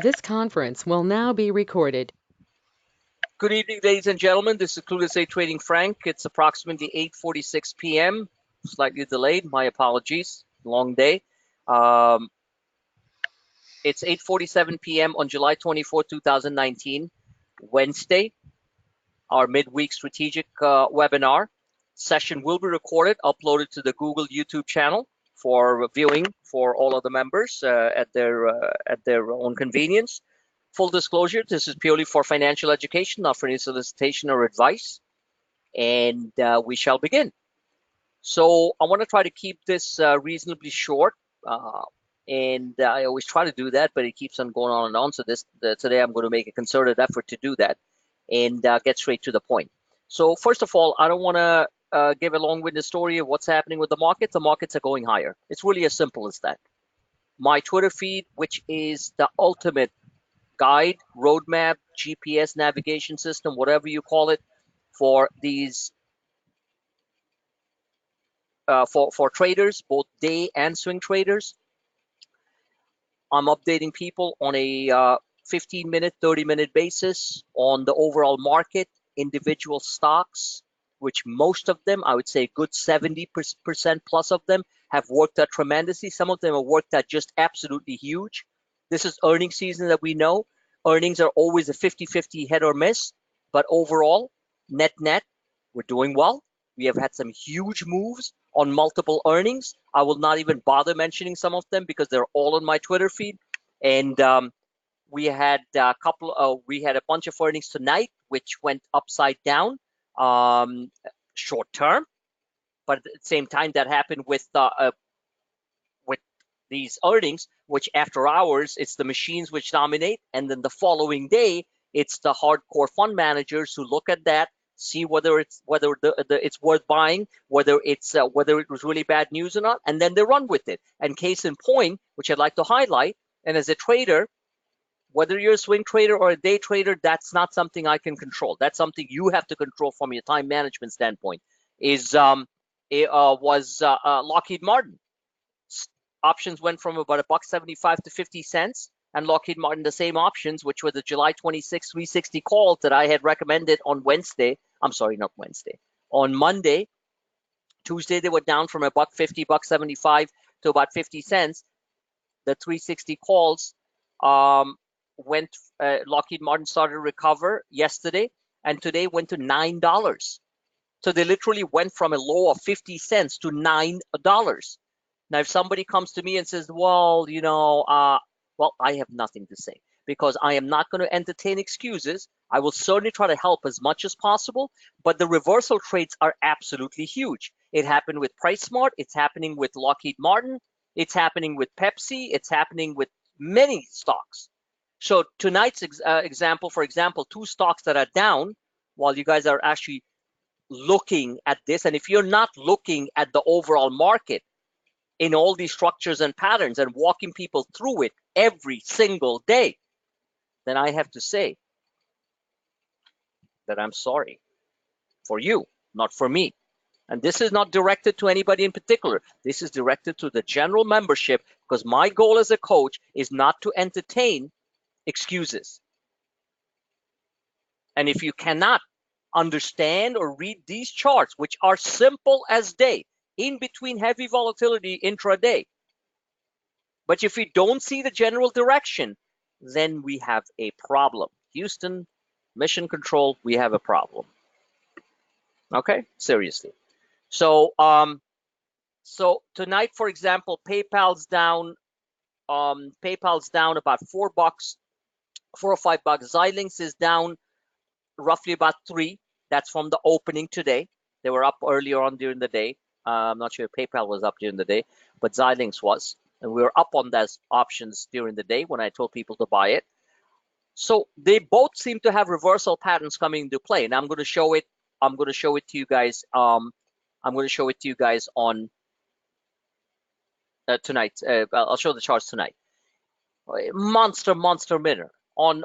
This conference will now be recorded. Good evening, ladies and gentlemen. This is Clueless A Trading Frank. It's approximately 8:46 p.m. Slightly delayed. My apologies. Long day. Um, it's 8:47 p.m. on July 24, 2019, Wednesday. Our midweek strategic webinar session will be recorded, uploaded to the Google YouTube channel for viewing for all of the members at their own convenience. Full disclosure: this is purely for financial education, not for any solicitation or advice. And we shall begin. So I want to try to keep this reasonably short, and I always try to do that, but it keeps on going on and on. So today I'm going to make a concerted effort to do that and get straight to the point. So first of all, I don't want to give a long-winded story of what's happening with the market. The markets are going higher. It's really as simple as that. My Twitter feed, which is the ultimate guide, roadmap, GPS navigation system, whatever you call it, for these for traders, both day and swing traders. I'm updating people on a 15-minute, 30-minute basis on the overall market, individual stocks, which most of them, I would say a good 70% plus of them, have worked out tremendously. Some of them have worked out just absolutely huge. This is earnings season that we know. Earnings are always a 50-50 hit or miss, but overall, net, we're doing well. We have had some huge moves on multiple earnings. I will not even bother mentioning some of them because they're all on my Twitter feed. And we had we had a bunch of earnings tonight, which went upside down short term. But at the same time, that happened with these earnings, which after hours, it's the machines which dominate. And then the following day, it's the hardcore fund managers who look at that, see whether it's worth buying, whether it was really bad news or not, and then they run with it. And case in point, which I'd like to highlight, and as a trader, whether you're a swing trader or a day trader, that's not something I can control. That's something you have to control from your time management standpoint. Was Lockheed Martin. Options went from about $1.75 to 50 cents, and Lockheed Martin, the same options, which were the July 26, 360 calls that I had recommended on Wednesday. I'm sorry, not Wednesday. On Monday, Tuesday, they were down from $1.50, $1.75 to about 50 cents. The 360 calls Lockheed Martin started to recover yesterday, and today went to $9. So they literally went from a low of 50 cents to $9. Now, if somebody comes to me and says, well, well, I have nothing to say because I am not going to entertain excuses. I will certainly try to help as much as possible, but the reversal trades are absolutely huge. It happened with PriceSmart. It's happening with Lockheed Martin. It's happening with Pepsi. It's happening with many stocks. So tonight's example, for example, two stocks that are down while you guys are actually looking at this. And if you're not looking at the overall market, in all these structures and patterns and walking people through it every single day, then I have to say that I'm sorry for you, not for me. And this is not directed to anybody in particular. This is directed to the general membership because my goal as a coach is not to entertain excuses. And if you cannot understand or read these charts, which are simple as day, in between heavy volatility intraday, but if we don't see the general direction, then we have a problem. Houston, Mission Control, we have a problem. Okay, seriously. So, tonight, for example, PayPal's down. PayPal's down about $4, $4 or $5. Xilinx is down roughly about 3. That's from the opening today. They were up earlier on during the day. I'm not sure if PayPal was up during the day, but Xilinx was. And we were up on those options during the day when I told people to buy it. So they both seem to have reversal patterns coming into play. And I'm going to show it. I'm going to show it to you guys. I'm going to show it to you guys on tonight. I'll show the charts tonight. Monster winner on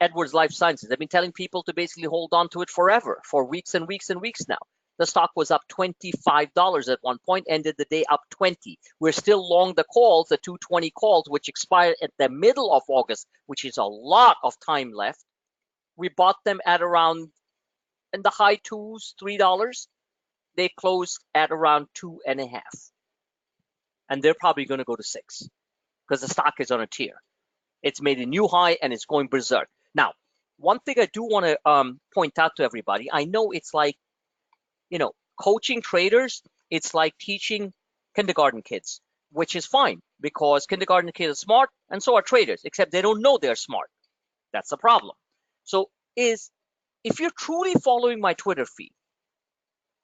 Edwards Life Sciences. I've been telling people to basically hold on to it forever, for weeks and weeks and weeks now. The stock was up $25 at one point, ended the day up 20. We're still long the calls, the 220 calls, which expire at the middle of August, which is a lot of time left. We bought them at around in the high twos, $3. They closed at around 2.5. And they're probably going to go to 6 because the stock is on a tear. It's made a new high and it's going berserk. Now, one thing I do want to point out to everybody, I know it's like, coaching traders, it's like teaching kindergarten kids, which is fine because kindergarten kids are smart and so are traders, except they don't know they're smart. That's the problem. So if you're truly following my Twitter feed,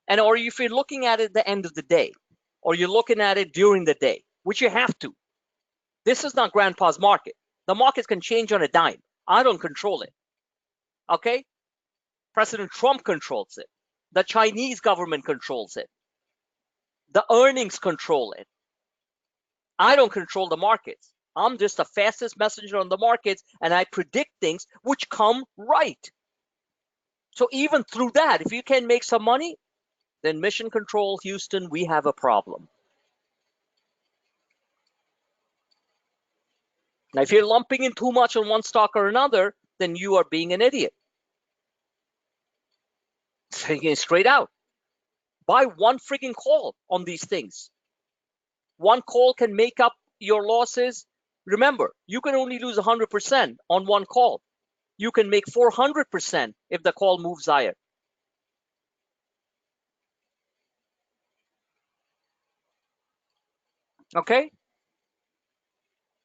or if you're looking at it at the end of the day, or you're looking at it during the day, which you have to, this is not grandpa's market. The markets can change on a dime. I don't control it. Okay? President Trump controls it. The Chinese government controls it. The earnings control it. I don't control the markets. I'm just the fastest messenger on the markets, and I predict things which come right. So even through that, if you can make some money, then Mission Control, Houston, we have a problem. Now, if you're lumping in too much on one stock or another, then you are being an idiot. Saying it straight out. Buy one freaking call on these things. One call can make up your losses. Remember, you can only lose 100% on one call. You can make 400% if the call moves higher. Okay?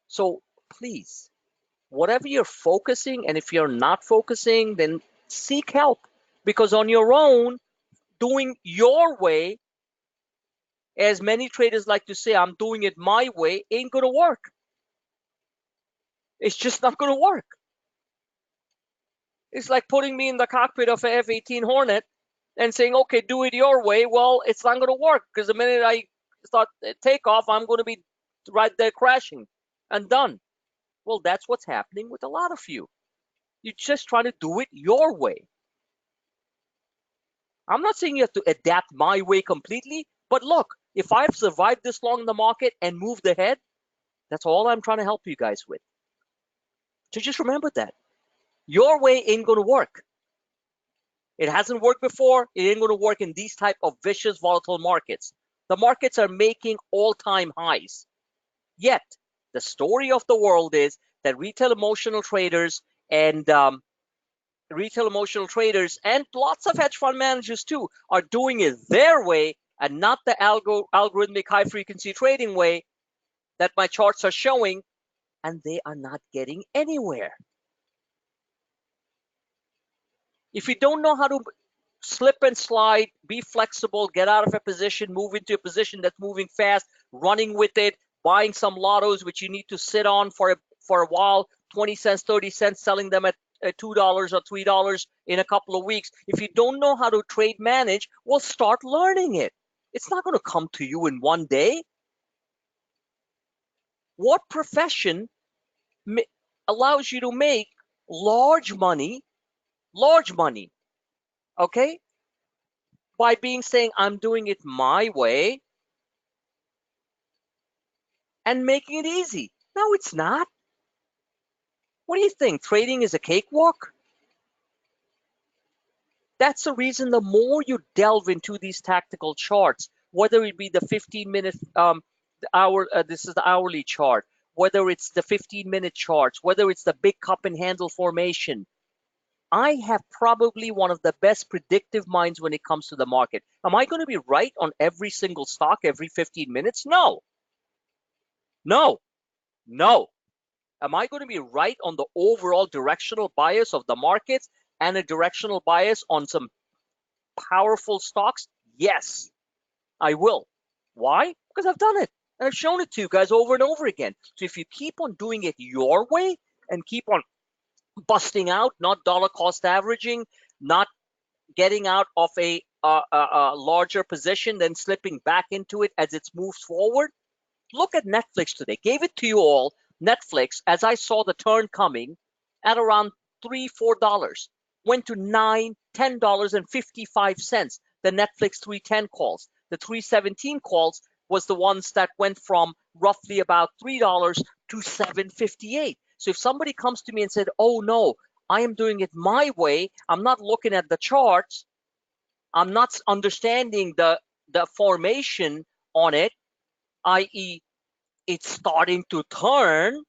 So please, whatever you're focusing, and if you're not focusing, then seek help. Because on your own, doing your way, as many traders like to say, I'm doing it my way, ain't going to work. It's just not going to work. It's like putting me in the cockpit of an F-18 Hornet and saying, okay, do it your way. Well, it's not going to work because the minute I start takeoff, I'm going to be right there crashing and done. Well, that's what's happening with a lot of you. You're just trying to do it your way. I'm not saying you have to adapt my way completely, but look, if I've survived this long in the market and moved ahead, that's all I'm trying to help you guys with. So just remember that. Your way ain't going to work. It hasn't worked before. It ain't going to work in these type of vicious, volatile markets. The markets are making all-time highs. Yet, the story of the world is that retail emotional traders and lots of hedge fund managers too are doing it their way and not the algorithmic high-frequency trading way that my charts are showing, and they are not getting anywhere. If you don't know how to slip and slide, be flexible, get out of a position, move into a position that's moving fast, running with it, buying some lottos which you need to sit on for a while, 20 cents, 30 cents, selling them at $2 or $3 in a couple of weeks. If you don't know how to trade manage, well, start learning it. It's not going to come to you in one day. What profession allows you to make large money, okay, by saying, I'm doing it my way and making it easy? No, it's not. What do you think? Trading is a cakewalk? That's the reason the more you delve into these tactical charts, whether it be the 15-minute this is the hourly chart, whether it's the 15-minute charts, whether it's the big cup and handle formation, I have probably one of the best predictive minds when it comes to the market. Am I going to be right on every single stock every 15 minutes? No. No. No. Am I going to be right on the overall directional bias of the markets and a directional bias on some powerful stocks? Yes, I will. Why? Because I've done it. And I've shown it to you guys over and over again. So if you keep on doing it your way and keep on busting out, not dollar cost averaging, not getting out of a larger position, then slipping back into it as it moves forward. Look at Netflix today. Gave it to you all. Netflix, as I saw the turn coming, at around $3, $4, went to $9, $10 and 55 cents. the Netflix 310 calls. The 317 calls was the ones that went from roughly about $3 to $7.58. So if somebody comes to me and said, oh no, I am doing it my way, I'm not looking at the charts, I'm not understanding the formation on it, i.e., it's starting to turn,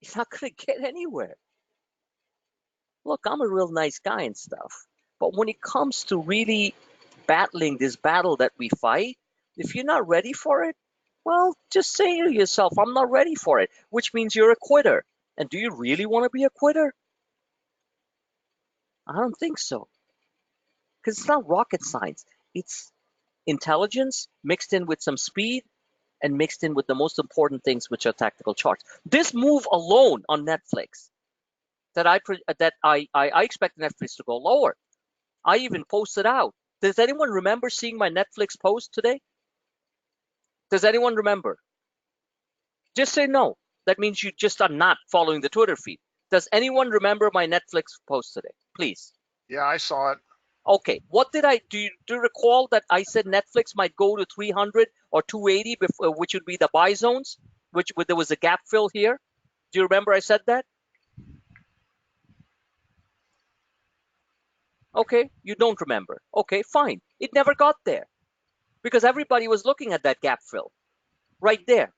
it's not going to get anywhere. Look, I'm a real nice guy and stuff, but when it comes to really battling this battle that we fight, if you're not ready for it, well, just say to yourself, I'm not ready for it, which means you're a quitter. And do you really want to be a quitter? I don't think so. Because it's not rocket science. It's intelligence mixed in with some speed and mixed in with the most important things, which are tactical charts. This move alone on Netflix, that I expect Netflix to go lower. I even posted out. Does anyone remember seeing my Netflix post today? Does anyone remember? Just say no. That means you just are not following the Twitter feed. Does anyone remember my Netflix post today? Please. Yeah, I saw it. Okay, what did I do? You recall that I said Netflix might go to 300 or 280, before, which would be the buy zones, which there was a gap fill here? Do you remember I said that? Okay, you don't remember. Okay, fine. It never got there because everybody was looking at that gap fill right there,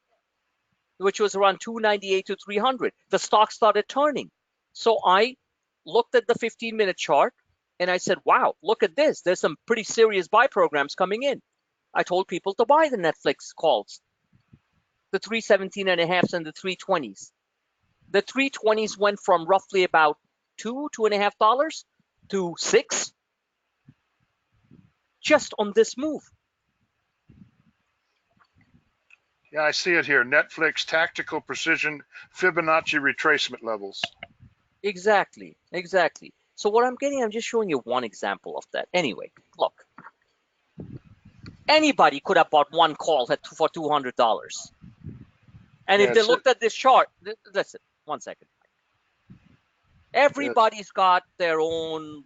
which was around 298 to 300. The stock started turning. So I looked at the 15-minute chart and I said, wow, look at this. There's some pretty serious buy programs coming in. I told people to buy the Netflix calls, the 317.5s and the 320s. The 320s went from roughly about $2.5 to $6 just on this move. Yeah, I see it here. Netflix tactical precision Fibonacci retracement levels. Exactly. So what I'm just showing you one example of that. Anyway, look. Anybody could have bought one call for $200. And if they looked at this chart, listen, 1 second. Everybody's got their own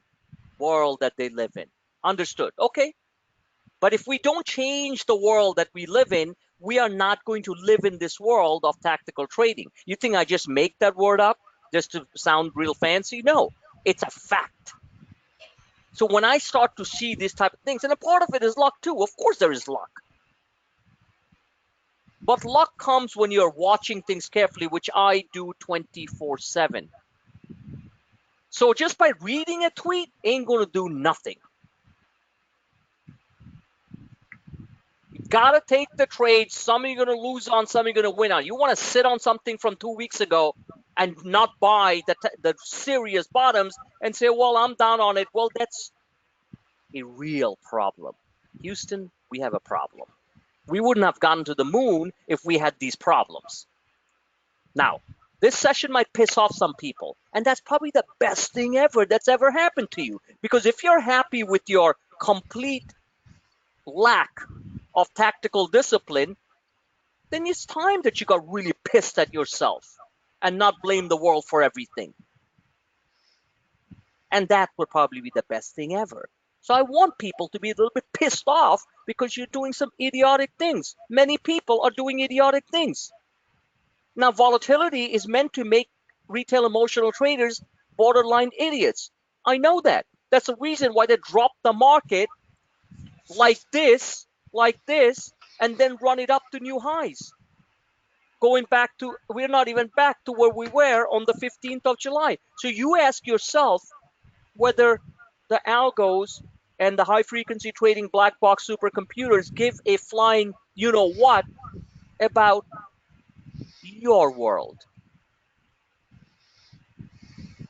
world that they live in. Understood? Okay. But if we don't change the world that we live in, we are not going to live in this world of tactical trading. You think I just make that word up just to sound real fancy? No, it's a fact. So when I start to see these type of things, and a part of it is luck too. Of course there is luck. But luck comes when you're watching things carefully, which I do 24/7. So just by reading a tweet ain't going to do nothing. You got to take the trade. Some you're going to lose on, some you're going to win on. You want to sit on something from 2 weeks ago and not buy the serious bottoms and say, well, I'm down on it. Well, that's a real problem. Houston, we have a problem. We wouldn't have gotten to the moon if we had these problems. Now, this session might piss off some people, and that's probably the best thing ever that's ever happened to you. Because if you're happy with your complete lack of tactical discipline, then it's time that you got really pissed at yourself and not blame the world for everything. And that would probably be the best thing ever. So I want people to be a little bit pissed off because you're doing some idiotic things. Many people are doing idiotic things. Now, volatility is meant to make retail emotional traders borderline idiots. I know that. That's the reason why they drop the market like this, and then run it up to new highs. Going back to, we're not even back to where we were on the 15th of July. So you ask yourself whether the algos and the high frequency trading black box supercomputers give a flying you know what about your world.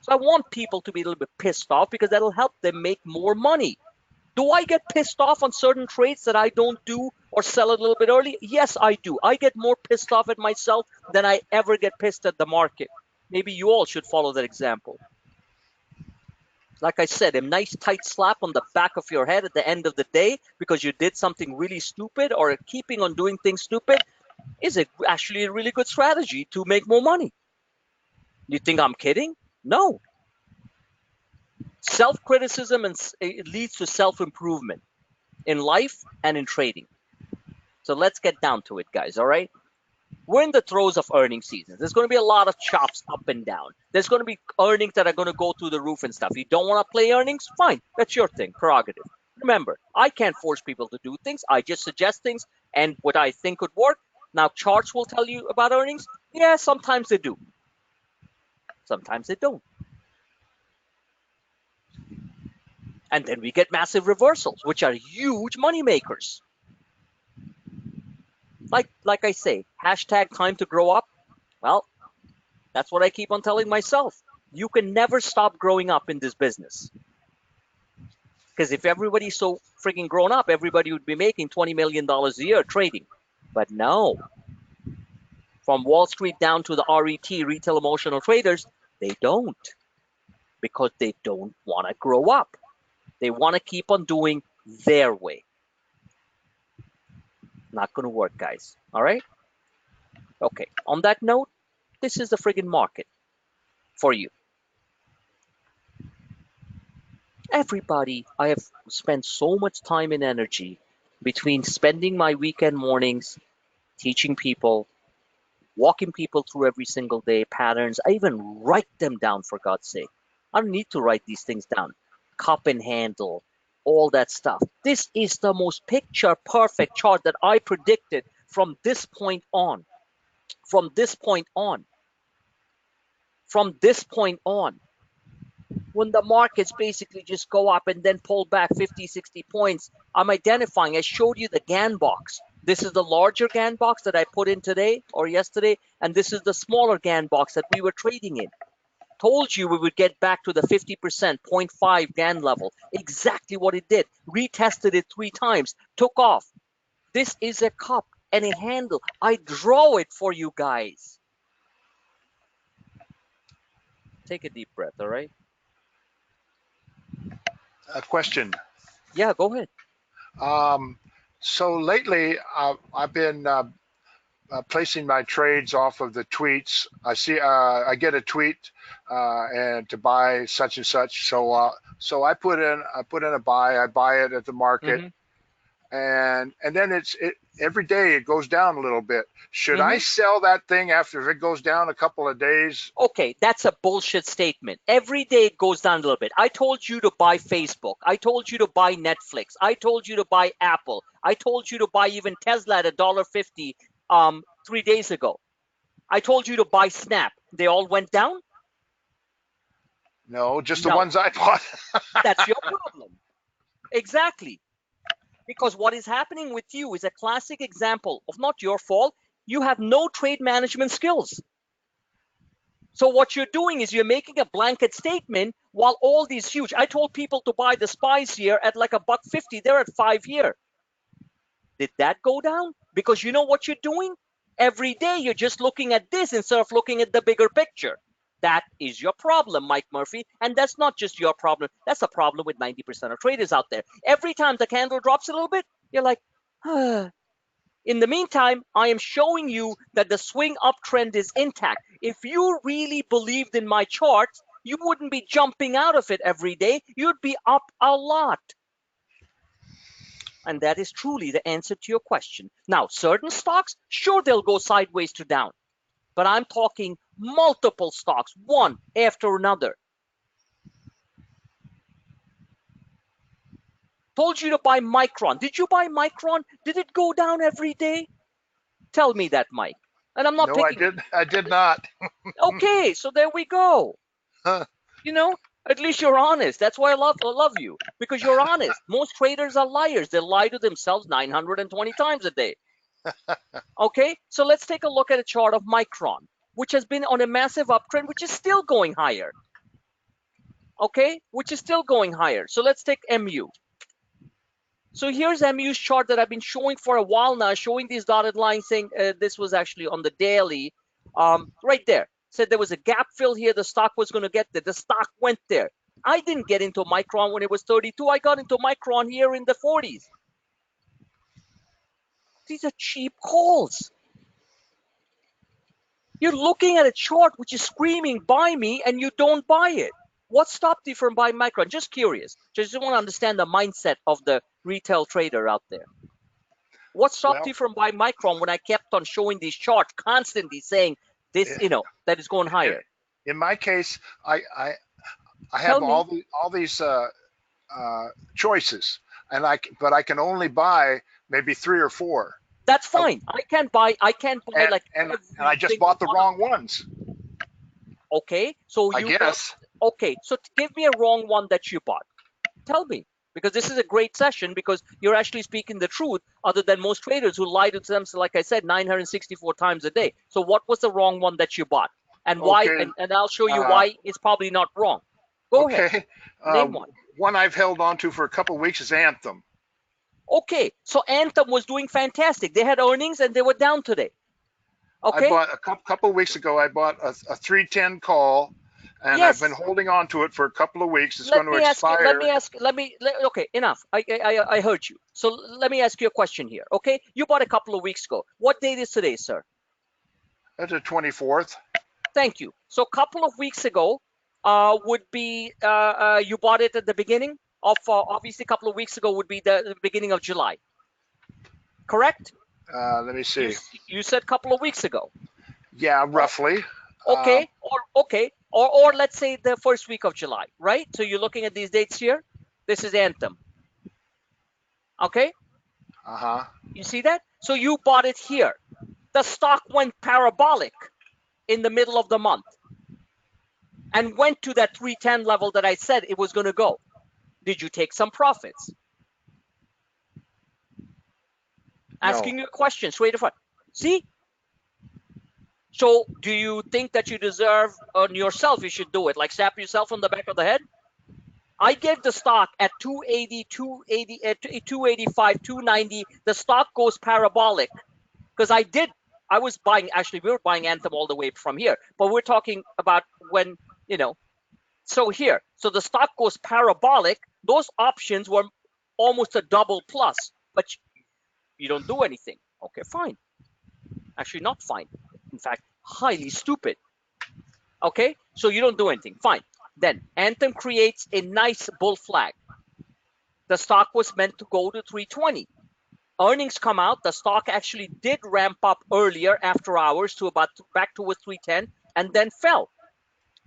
So I want people to be a little bit pissed off because that'll help them make more money. Do I get pissed off on certain trades that I don't do or sell a little bit early? Yes, I do. I get more pissed off at myself than I ever get pissed at the market. Maybe you all should follow that example. Like I said, a nice tight slap on the back of your head at the end of the day because you did something really stupid or keeping on doing things stupid is actually a really good strategy to make more money. You think I'm kidding? No. Self-criticism, and it leads to self-improvement in life and in trading. So let's get down to it, guys, all right? We're in the throes of earnings season. There's going to be a lot of chops up and down. There's going to be earnings that are going to go through the roof and stuff. You don't want to play earnings? Fine. That's your thing, prerogative. Remember, I can't force people to do things. I just suggest things and what I think could work. Now, charts will tell you about earnings. Yeah, sometimes they do. Sometimes they don't. And then we get massive reversals, which are huge money makers. Like I say, hashtag time to grow up. Well, that's what I keep on telling myself. You can never stop growing up in this business. Because if everybody's so freaking grown up, everybody would be making $20 million a year trading. But no. From Wall Street down to the RET, retail emotional traders, they don't. Because they don't want to grow up. They want to keep on doing their way. Not going to work, guys. All right? Okay. On that note, this is the friggin' market for you. Everybody, I have spent so much time and energy between spending my weekend mornings teaching people, walking people through every single day patterns. I even write them down, for God's sake. I don't need to write these things down. Cup and handle, all that stuff. This is the most picture perfect chart that I predicted from this point on. From this point on. From this point on. When the markets basically just go up and then pull back 50, 60 points, I'm identifying. I showed you the GAN box. This is the larger GAN box that I put in today or yesterday, and this is the smaller GAN box that we were trading in. Told you we would get back to the 50%, 0.5 GAN level. Exactly what it did. Retested it 3 times. Took off. This is a cup and a handle. I draw it for you guys. Take a deep breath, all right? A question. Yeah, go ahead. So lately, I've been placing my trades off of the tweets. I get a tweet and to buy such and such. So I put in a buy. I buy it at the market, and then every day it goes down a little bit. Should I sell that thing after if it goes down a couple of days? Okay, that's a bullshit statement. Every day it goes down a little bit. I told you to buy Facebook. I told you to buy Netflix. I told you to buy Apple. I told you to buy even Tesla at $1.50 3 days ago. I told you to buy Snap. They all went down? No, just the ones I bought. That's your problem. Exactly. Because what is happening with you is a classic example of not your fault. You have no trade management skills. So what you're doing is you're making a blanket statement while all these huge. I told people to buy the SPYs here at like $1.50. They're at 5 here. Did that go down? Because you know what you're doing? Every day you're just looking at this instead of looking at the bigger picture. That is your problem, Mike Murphy. And that's not just your problem. That's a problem with 90% of traders out there. Every time the candle drops a little bit, you're like, In the meantime, I am showing you that the swing uptrend is intact. If you really believed in my charts, you wouldn't be jumping out of it every day. You'd be up a lot. And that is truly the answer to your question. Now, certain stocks, sure, they'll go sideways to down. But I'm talking multiple stocks, one after another. Told you to buy Micron. Did you buy Micron? Did it go down every day? Tell me that, Mike. And I'm not No, picking. I did not. Okay, so there we go. You know, at least you're honest. That's why I love you, because you're honest. Most traders are liars. They lie to themselves 920 times a day. Okay, so let's take a look at a chart of Micron, which has been on a massive uptrend, which is still going higher. Okay, which is still going higher. So let's take MU. So here's MU's chart that I've been showing for a while now, showing these dotted lines saying this was actually on the daily, right there. Said there was a gap fill here. The stock was going to get there. The stock went there. I didn't get into Micron when it was 32. I got into Micron here in the 40s. These are cheap calls. You're looking at a chart which is screaming, buy me, and you don't buy it. What stopped you from buying Micron? Just curious. Just want to understand the mindset of the retail trader out there. What stopped Well, you from buying Micron when I kept on showing these charts constantly saying this, that is going higher? in my case, I Tell have me. all these choices, but I can only buy maybe 3 or 4, That's Uh, fine. I can't buy like and I every just single bought the one of wrong them. ones, Okay, so I you bought. guess. Okay, so give me a wrong one that you bought. Tell me, because this is a great session because you're actually speaking the truth, other than most traders who lie to themselves, like I said, 964 times a day. So what was the wrong one that you bought, and why? Okay, And I'll show you uh, why it's probably not wrong. Go ahead, okay. name one. One I've held on to for a couple of weeks is Anthem. Okay, so Anthem was doing fantastic. They had earnings and they were down today. I Okay, bought a couple of weeks ago. I bought a 310 call, and I've been yes. holding on to it for a couple of weeks. It's Let going to me ask you. expire. Okay, enough. I heard you. So let me ask you a question here. Okay, you bought a couple of weeks ago. What date is today, sir? That's the 24th. Thank you. So a couple of weeks ago, would be you bought it at the beginning of obviously a couple of weeks ago would be the beginning of July, correct? Let me You see. you said a couple of weeks ago. Yeah, Oh, roughly. okay, or let's say the first week of July, right? So you're looking at these dates here. This is Anthem. Okay, Uh-huh. you see that? So you bought it here. The stock went parabolic in the middle of the month and went to that 310 level that I said it was going to go. Did you take some profits? No. Asking you a question straight in front. See? So do you think that you deserve on yourself, you should do it? Like slap yourself on the back of the head? I gave the stock at 280, 285, 290. The stock goes parabolic because I was buying, actually, we were buying Anthem all the way from here. But we're talking about when, so here. So the stock goes parabolic. Those options were almost a double plus, but you don't do anything. Okay, fine. Actually, not fine. In fact, highly stupid. Okay, so you don't do anything. Fine. Then Anthem creates a nice bull flag. The stock was meant to go to 320. Earnings come out. The stock actually did ramp up earlier after hours to about back towards 310 and then fell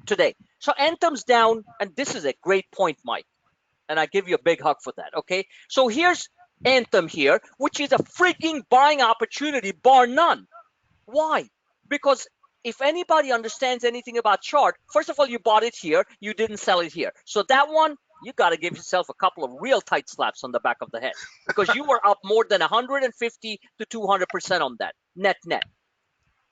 today. So Anthem's down, and this is a great point, Mike. And I give you a big hug for that. Okay, so here's Anthem here, which is a freaking buying opportunity, bar none. Why? Because if anybody understands anything about chart, first of all, you bought it here, you didn't sell it here. So that one, you got to give yourself a couple of real tight slaps on the back of the head because you were up more than 150 to 200% on that net.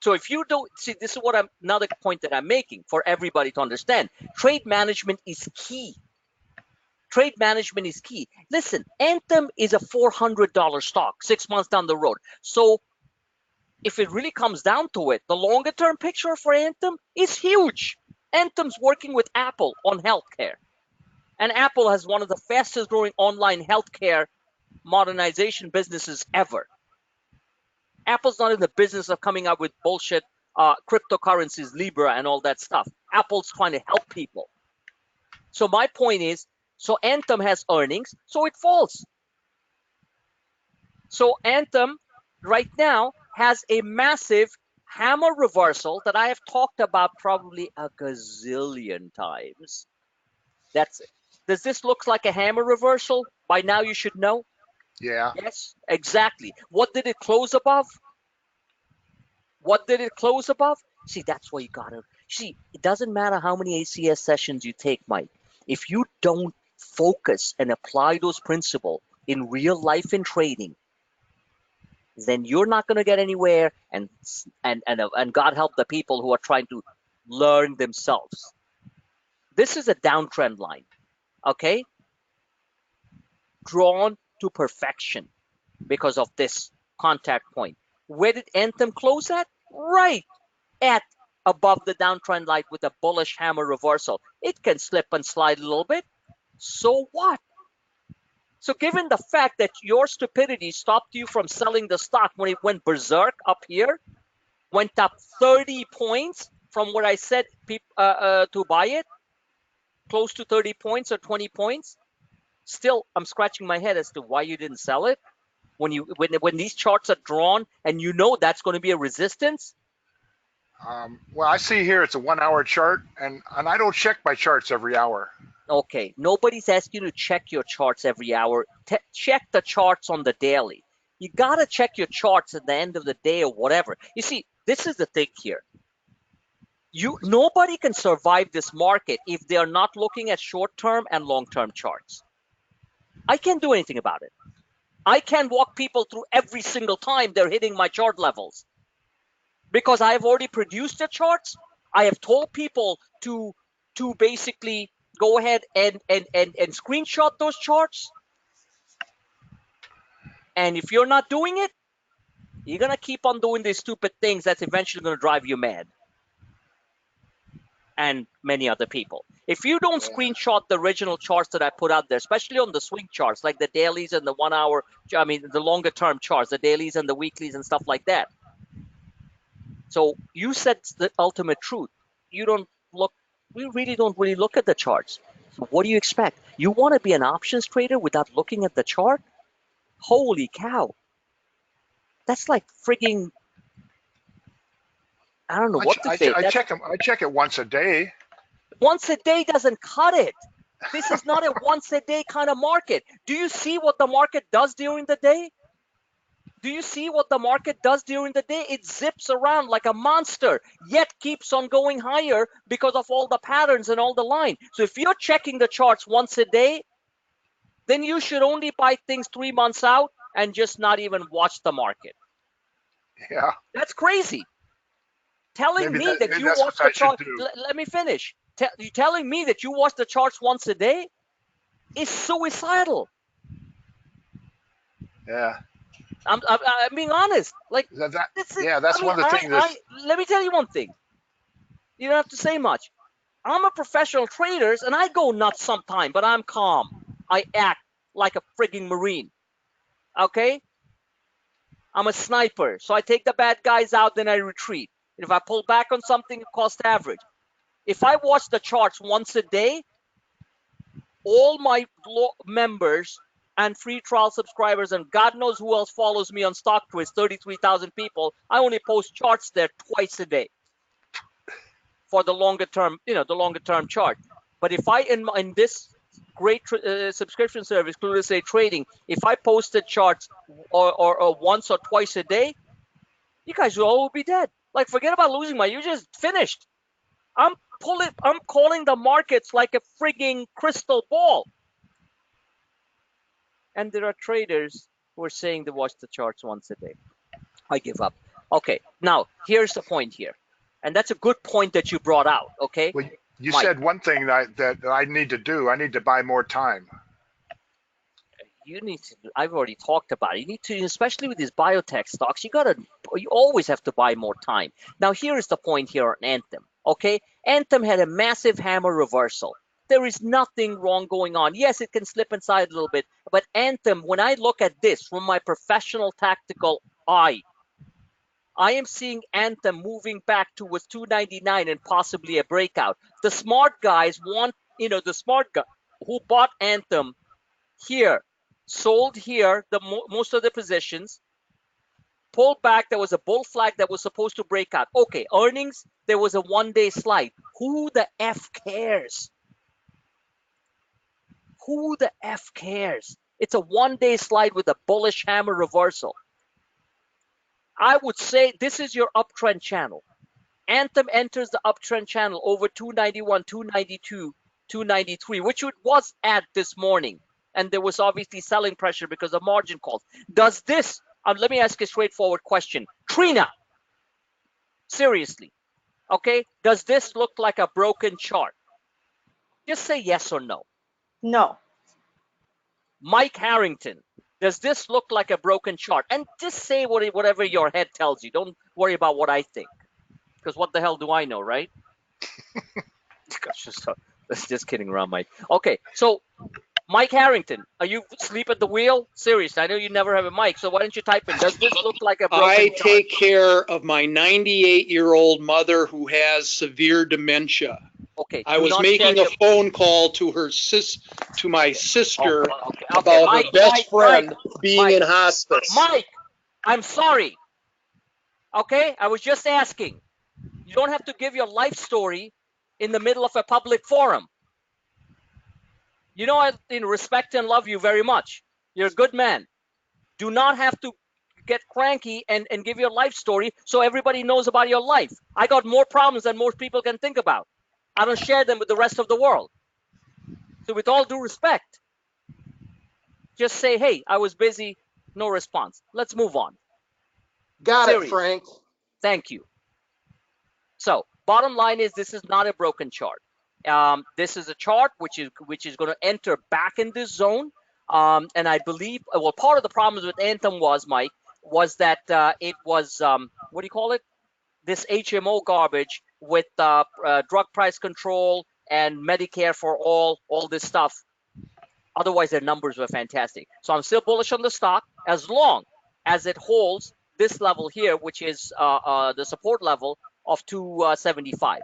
So if you don't see, this is what another point that I'm making for everybody to understand. Trade management is key. Trade management is key. Listen, Anthem is a $400 stock 6 months down the road. So if it really comes down to it, the longer term picture for Anthem is huge. Anthem's working with Apple on healthcare. And Apple has one of the fastest growing online healthcare modernization businesses ever. Apple's not in the business of coming up with bullshit cryptocurrencies, Libra, and all that stuff. Apple's trying to help people. So my point is, so Anthem has earnings, so it falls. So Anthem right now has a massive hammer reversal that I have talked about probably a gazillion times. That's it. Does this look like a hammer reversal? By now you should know. Yeah. Yes, exactly. What did it close above? What did it close above? See, that's why you gotta see. It doesn't matter how many ACS sessions you take, Mike. If you don't focus and apply those principles in real life and trading, then you're not going to get anywhere. And God help the people who are trying to learn themselves. This is a downtrend line, okay? Drawn to perfection because of this contact point. Where did Anthem close at? Right at above the downtrend line with a bullish hammer reversal. It can slip and slide a little bit. So what? So given the fact that your stupidity stopped you from selling the stock when it went berserk up here, went up 30 points from what I said to buy it, close to 30 points or 20 points, still I'm scratching my head as to why you didn't sell it when these charts are drawn and you know that's going to be a resistance. Well, I see here it's a 1 hour chart, and I don't check my charts every hour. Okay, nobody's asking you to check your charts every hour. Check the charts on the daily. You got to check your charts at the end of the day or whatever. You see, this is the thing here. Nobody can survive this market if they are not looking at short-term and long-term charts. I can't do anything about it. I can't walk people through every single time they're hitting my chart levels because I have already produced the charts. I have told people to basically go ahead and screenshot those charts. And if you're not doing it, you're going to keep on doing these stupid things that's eventually going to drive you mad. And many other people. If you don't screenshot the original charts that I put out there, especially on the swing charts, like the dailies and the 1 hour, the longer term charts, the dailies and the weeklies and stuff like that. So you said the ultimate truth. You don't look, we really don't really look at the charts. So what do you expect? You want to be an options trader without looking at the chart? Holy cow. That's like frigging, I don't know what to say. I check it once a day. Once a day doesn't cut it. This is not a once a day kind of market. Do you see what the market does during the day? Do you see what the market does during the day? It zips around like a monster, yet keeps on going higher because of all the patterns and all the line. So if you're checking the charts once a day, then you should only buy things 3 months out and just not even watch the market. Yeah. That's crazy. Telling me that you watch the chart. Let me finish. You telling me that you watch the charts once a day is suicidal. Yeah. I'm being honest. Like that's one of the things. Let me tell you one thing. You don't have to say much. I'm a professional trader, and I go nuts sometime, but I'm calm. I act like a frigging Marine. Okay? I'm a sniper, so I take the bad guys out, then I retreat. If I pull back on something, it costs average. If I watch the charts once a day, all my members and free trial subscribers, and God knows who else follows me on StockTwist, 33,000 people, I only post charts there twice a day for the longer term, the longer term chart. But if I, in this great subscription service, Clueless Trading, if I posted charts or once or twice a day, you guys will all be dead. Like, forget about losing money. You just finished. I'm calling the markets like a frigging crystal ball. And there are traders who are saying they watch the charts once a day. I give up. Okay, now here's the point here. And that's a good point that you brought out, okay? Well, you said one thing that I need to do. I need to buy more time. You need to, I've already talked about it. You need to, especially with these biotech stocks, you always have to buy more time. Now, here is the point here on Anthem, okay? Anthem had a massive hammer reversal. There is nothing wrong going on. Yes, it can slip inside a little bit, but Anthem, when I look at this from my professional tactical eye, I am seeing Anthem moving back towards 299 and possibly a breakout. The smart guys want, the smart guy who bought Anthem here, sold here, most of the positions, pulled back. There was a bull flag that was supposed to break out. Okay, earnings, there was a one-day slide. Who the F cares? Who the F cares? It's a one-day slide with a bullish hammer reversal. I would say this is your uptrend channel. Anthem enters the uptrend channel over 291, 292, 293, which it was at this morning. And there was obviously selling pressure because of margin calls. Does this, let me ask a straightforward question. Trina, seriously, okay, does this look like a broken chart? Just say yes or no. No. Mike Harrington, does this look like a broken chart? And just say whatever your head tells you. Don't worry about what I think. Because what the hell do I know, right? Just kidding around, Mike. Okay, so Mike Harrington, are you asleep at the wheel? Seriously, I know you never have a mic, so why don't you type in, does this look like a broken chart? Take care of my 98-year-old mother who has severe dementia. Okay. I Do was not share making a your. phone call to my sister Okay. about her best Mike, friend being Mike, in hospice. Mike. I'm sorry. Okay. I was just asking. You don't have to give your life story in the middle of a public forum. You know, I respect and love you very much. You're a good man. Do not have to get cranky and give your life story so everybody knows about your life. I got more problems than most people can think about. I don't share them with the rest of the world. So with all due respect, just say, hey, I was busy, no response. Let's move on. Got it, Serious. Frank. Thank you. So bottom line is this is not a broken chart. This is a chart which is going to enter back in this zone. And I believe, well, part of the problems with Anthem was, Mike, was that it was, what do you call it? This HMO garbage with drug price control and Medicare for all this stuff. Otherwise, their numbers were fantastic. So I'm still bullish on the stock as long as it holds this level here, which is the support level of 275.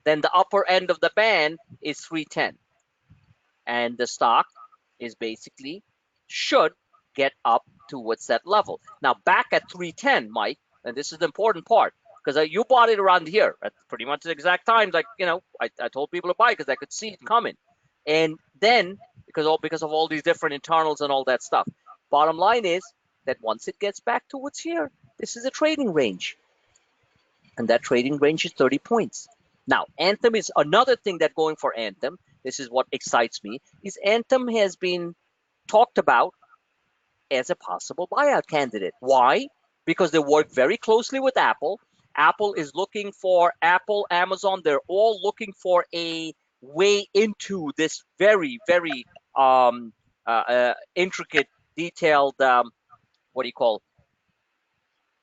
Then the upper end of the band is 310. And the stock is basically should get up towards that level. Now back at 310, Mike, and this is the important part, because you bought it around here at pretty much the exact time. Like, I told people to buy because I could see it coming. And then because of all these different internals and all that stuff. Bottom line is that once it gets back towards here, this is a trading range. And that trading range is 30 points. Now, Anthem is another thing that going for Anthem. This is what excites me, is Anthem has been talked about as a possible buyout candidate. Why? Because they work very closely with Apple. Apple is looking for Amazon. They're all looking for a way into this very, very intricate, detailed, what do you call,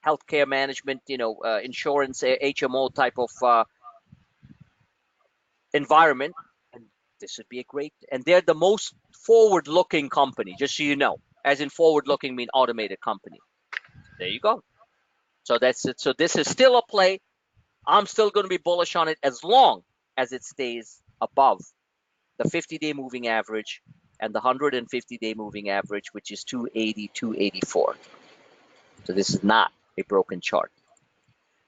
healthcare management, insurance, HMO type of environment. And this would be a great, and they're the most forward-looking company, just so you know. As in forward-looking mean automated company. There you go. So that's it. So this is still a play. I'm still going to be bullish on it as long as it stays above the 50-day moving average and the 150-day moving average, which is 280, 284. So this is not a broken chart.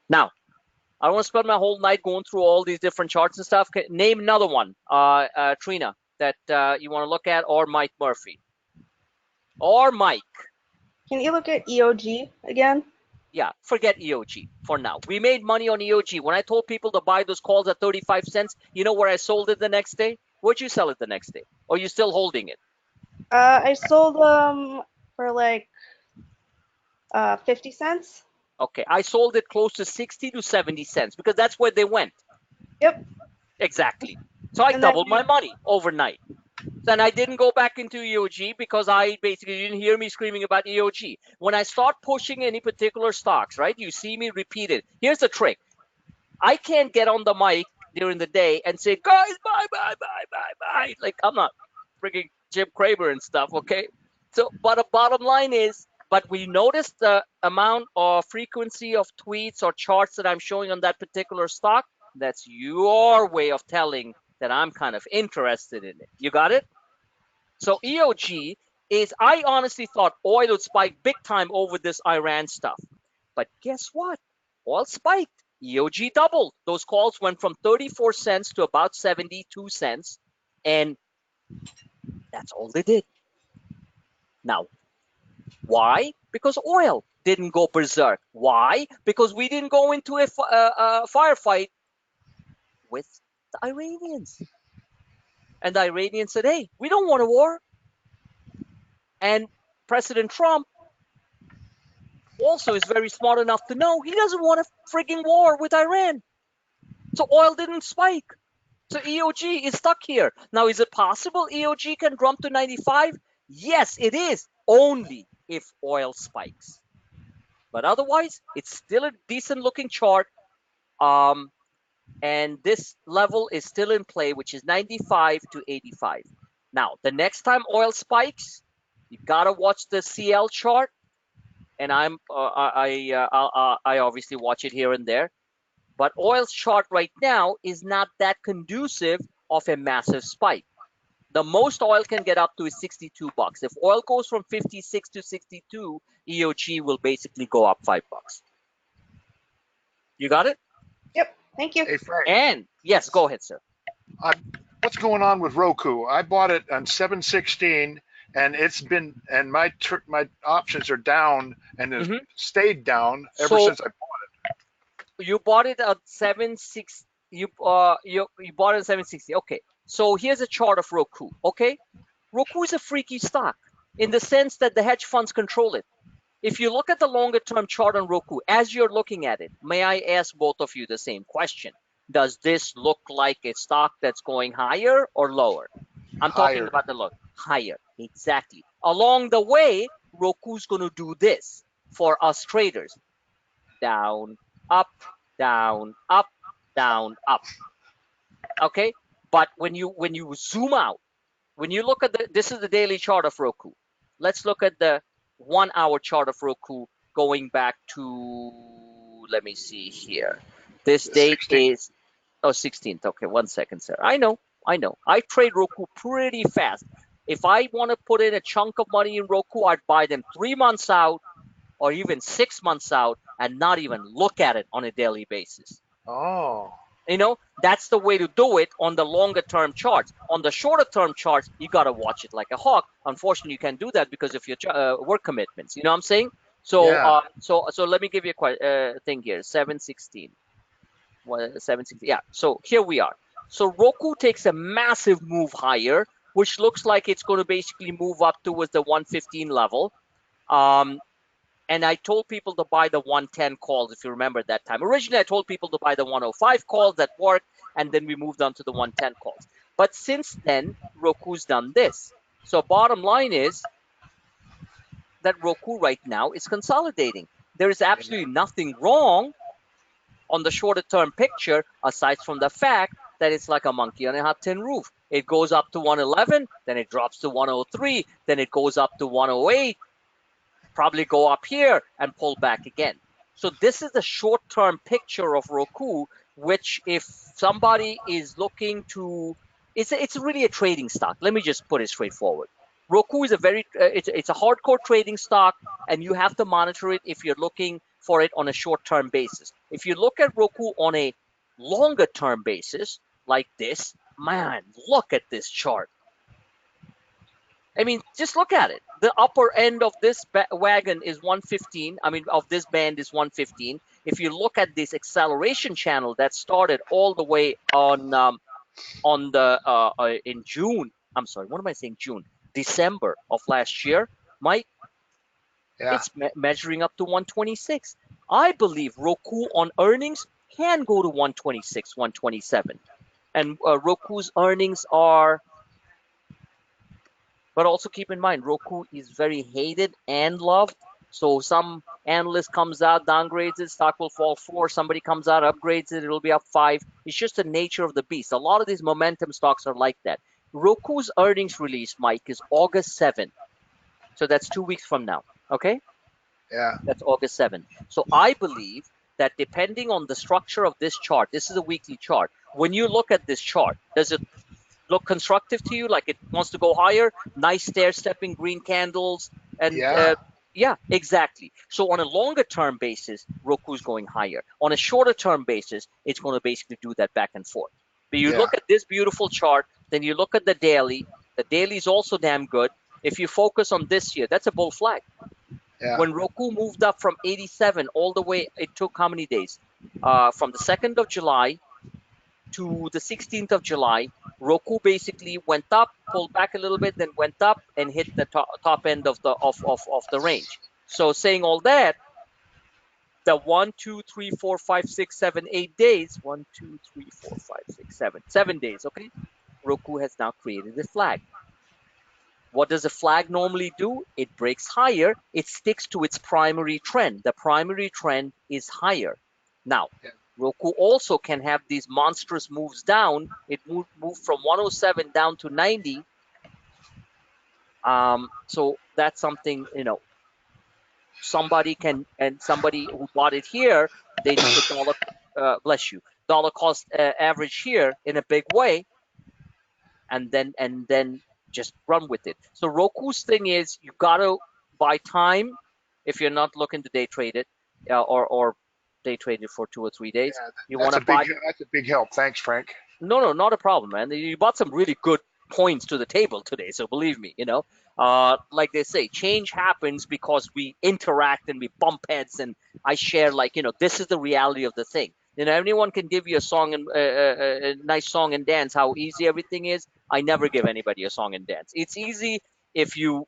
Now, I don't want to spend my whole night going through all these different charts and stuff. Name another one, Trina, that you want to look at, or Mike Murphy. Or Mike. Can you look at EOG again? Yeah, forget EOG for now. We made money on EOG. When I told people to buy those calls at 35 cents, you know where I sold it the next day? Where'd you sell it the next day? Or are you still holding it? I sold them for like 50 cents. Okay, I sold it close to 60 to 70 cents because that's where they went. Yep. Exactly. So I And then doubled my money overnight. Then I didn't go back into EOG because I basically didn't hear me screaming about EOG. When I start pushing any particular stocks, right, you see me repeat it. Here's the trick. I can't get on the mic during the day and say, guys, buy. Like, I'm not freaking Jim Cramer and stuff, okay? So, but the bottom line is, but we notice the amount of frequency of tweets or charts that I'm showing on that particular stock. That's your way of telling that I'm kind of interested in it. You got it? So EOG is, I honestly thought oil would spike big time over this Iran stuff. But guess what? Oil spiked. EOG doubled. Those calls went from 34 cents to about 72 cents. And that's all they did. Now, why? Because oil didn't go berserk. Why? Because we didn't go into a firefight with the Iranians. And the Iranians said, hey, we don't want a war. And President Trump also is very smart enough to know he doesn't want a frigging war with Iran. So oil didn't spike. So EOG is stuck here. Now, is it possible EOG can jump to 95? Yes, it is, only if oil spikes. But otherwise, it's still a decent looking chart. And this level is still in play, which is 95 to 85. Now, the next time oil spikes, you gotta watch the CL chart. And I obviously watch it here and there. But oil's chart right now is not that conducive of a massive spike. The most oil can get up to is 62 bucks. If oil goes from 56 to 62, EOG will basically go up $5. You got it? Yep. Thank you. Hey, Frank, And yes, go ahead, sir. what's going on with Roku? I bought it on 7/16, and it's been, and my options are down, and it's Mhm. stayed down ever So since I. you bought it at 760. You bought it at 760. Okay. So here's a chart of Roku. Okay. Roku is a freaky stock in the sense that the hedge funds control it. If you look at the longer term chart on Roku, as you're looking at it, may I ask both of you the same question? Does this look like a stock that's going higher or lower? I'm talking Higher. about the look. Higher. Exactly. Along the way, Roku's going to do this for us traders. Down, up, down, up, down, up. Okay? But when you zoom out, when you look at this is the daily chart of Roku. Let's look at the 1 hour chart of Roku going back to, let me see here. This The date 16th. is, 16th. Okay, 1 second, sir. I know. I trade Roku pretty fast. If I want to put in a chunk of money in Roku, I'd buy them 3 months out or even 6 months out and not even look at it on a daily basis. Oh. That's the way to do it on the longer term charts. On the shorter term charts, you got to watch it like a hawk. Unfortunately, you can't do that because of your work commitments. You know what I'm saying? So, Yeah. so let me give you a thing here. 716. 716. Yeah. So here we are. So Roku takes a massive move higher, which looks like it's going to basically move up towards the 115 level. And I told people to buy the 110 calls, if you remember that time. Originally, I told people to buy the 105 calls that worked, and then we moved on to the 110 calls. But since then, Roku's done this. So bottom line is that Roku right now is consolidating. There is absolutely nothing wrong on the shorter term picture, aside from the fact that it's like a monkey on a hot tin roof. It goes up to 111, then it drops to 103, then it goes up to 108, probably go up here and pull back again. So this is the short-term picture of Roku, which if somebody is looking to, it's really a trading stock. Let me just put it straightforward. Roku is it's a hardcore trading stock, and you have to monitor it if you're looking for it on a short-term basis. If you look at Roku on a longer-term basis, like this, man, look at this chart. I mean, just look at it. The upper end of this wagon is 115. I mean, of this band is 115. If you look at this acceleration channel that started all the way on the in June. I'm sorry, what am I saying? June, December of last year, Mike. Yeah. It's measuring up to 126. I believe Roku on earnings can go to 126, 127, and Roku's earnings are. But also keep in mind, Roku is very hated and loved. So some analyst comes out, downgrades it, stock will fall 4. Somebody comes out, upgrades it, it'll be up 5. It's just the nature of the beast. A lot of these momentum stocks are like that. Roku's earnings release, Mike, is August 7th. So that's 2 weeks from now. Okay? Yeah. That's August 7th. So I believe that depending on the structure of this chart, this is a weekly chart. When you look at this chart, does it look constructive to you, like it wants to go higher? Nice stair-stepping green candles, and Yeah. yeah, exactly. So on a longer term basis, Roku's going higher. On a shorter term basis, it's going to basically do that back and forth. But you Yeah. look at this beautiful chart, then you look at the daily. The daily is also damn good. If you focus on this here, that's a bull flag. Yeah. When Roku moved up from 87 all the way, it took how many days? From the 2nd of July to the 16th of July, Roku basically went up, pulled back a little bit, then went up and hit the top end of the range. So saying all that, the 1, 2, 3, 4, 5, 6, 7, 8 days, 1, 2, 3, 4, 5, 6, 7 days, okay? Roku has now created a flag. What does a flag normally do? It breaks higher. It sticks to its primary trend. The primary trend is higher. Now, Roku also can have these monstrous moves down. It moved from 107 down to 90. So that's something, somebody who bought it here, they need to bless you, dollar cost average here in a big way, and then just run with it. So Roku's thing is you gotta buy time if you're not looking to day trade it, or day trade it for 2 or 3 days. Yeah, You want to buy. that's a big help. Thanks, Frank. No, not a problem, man. You brought some really good points to the table today, so believe me, like they say, change happens because we interact and we bump heads, and I share, like, this is the reality of the thing. Anyone can give you a song and a nice song and dance. How easy everything is. I never give anybody a song and dance. It's easy if you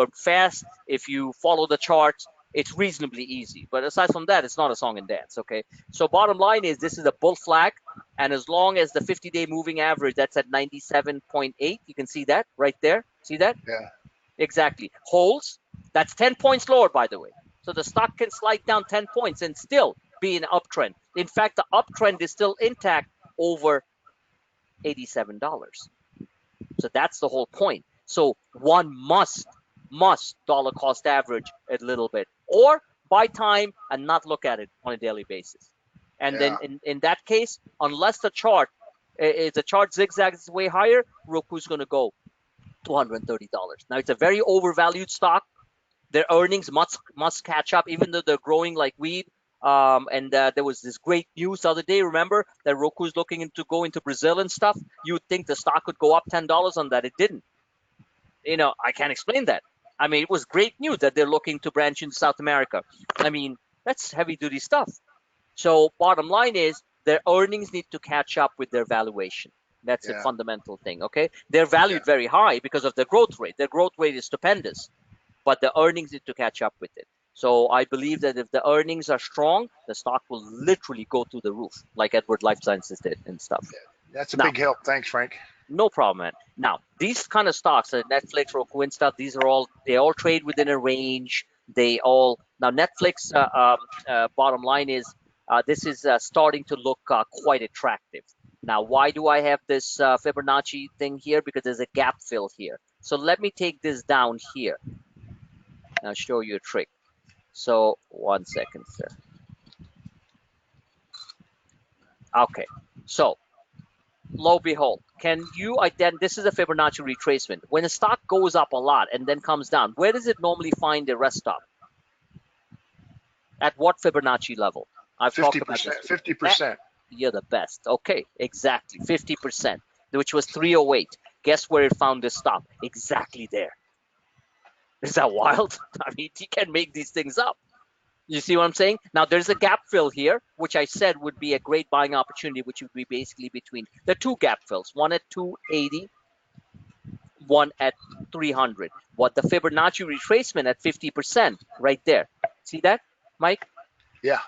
are fast, if you follow the charts. It's reasonably easy, but aside from that, it's not a song and dance. Okay, so bottom line is this is a bull flag. And as long as the 50-day moving average, that's at 97.8, you can see that right there. See that? Yeah. Exactly. Holds, that's 10 points lower, by the way. So the stock can slide down 10 points and still be in an uptrend. In fact, the uptrend is still intact over $87. So that's the whole point. So one must dollar cost average a little bit, or buy time and not look at it on a daily basis. And then in that case, unless the chart zigzags way higher, Roku's going to go $230. Now it's a very overvalued stock. Their earnings must catch up, even though they're growing like weed. And there was this great news the other day. Remember that Roku's looking to go into Brazil and stuff. You would think the stock could go up $10 on that. It didn't. I can't explain that. I mean, it was great news that they're looking to branch into South America. I mean, that's heavy duty stuff. So bottom line is their earnings need to catch up with their valuation. That's a fundamental thing, okay? They're valued very high because of their growth rate. Their growth rate is stupendous, but the earnings need to catch up with it. So I believe that if the earnings are strong, the stock will literally go through the roof, like Edward Life Sciences did and stuff. That's a big help. Thanks, Frank. No problem, man. Now, these kind of stocks, Netflix, Roku, and stuff, they all trade within a range. Now Netflix, bottom line is, this is starting to look quite attractive. Now, why do I have this Fibonacci thing here? Because there's a gap fill here. So let me take this down here. And I'll show you a trick. So 1 second, sir. Okay. So lo and behold, can you identify? This is a Fibonacci retracement. When a stock goes up a lot and then comes down, where does it normally find a rest stop? At what Fibonacci level? I've 50%, talked about this. 50%. You're the best. Okay, exactly. 50%, which was 308. Guess where it found this stop? Exactly there. Is that wild? I mean, you can make these things up. You see what I'm saying? Now, there's a gap fill here, which I said would be a great buying opportunity, which would be basically between the two gap fills, one at 280, one at 300. What the Fibonacci retracement at 50% right there. See that, Mike? Yeah.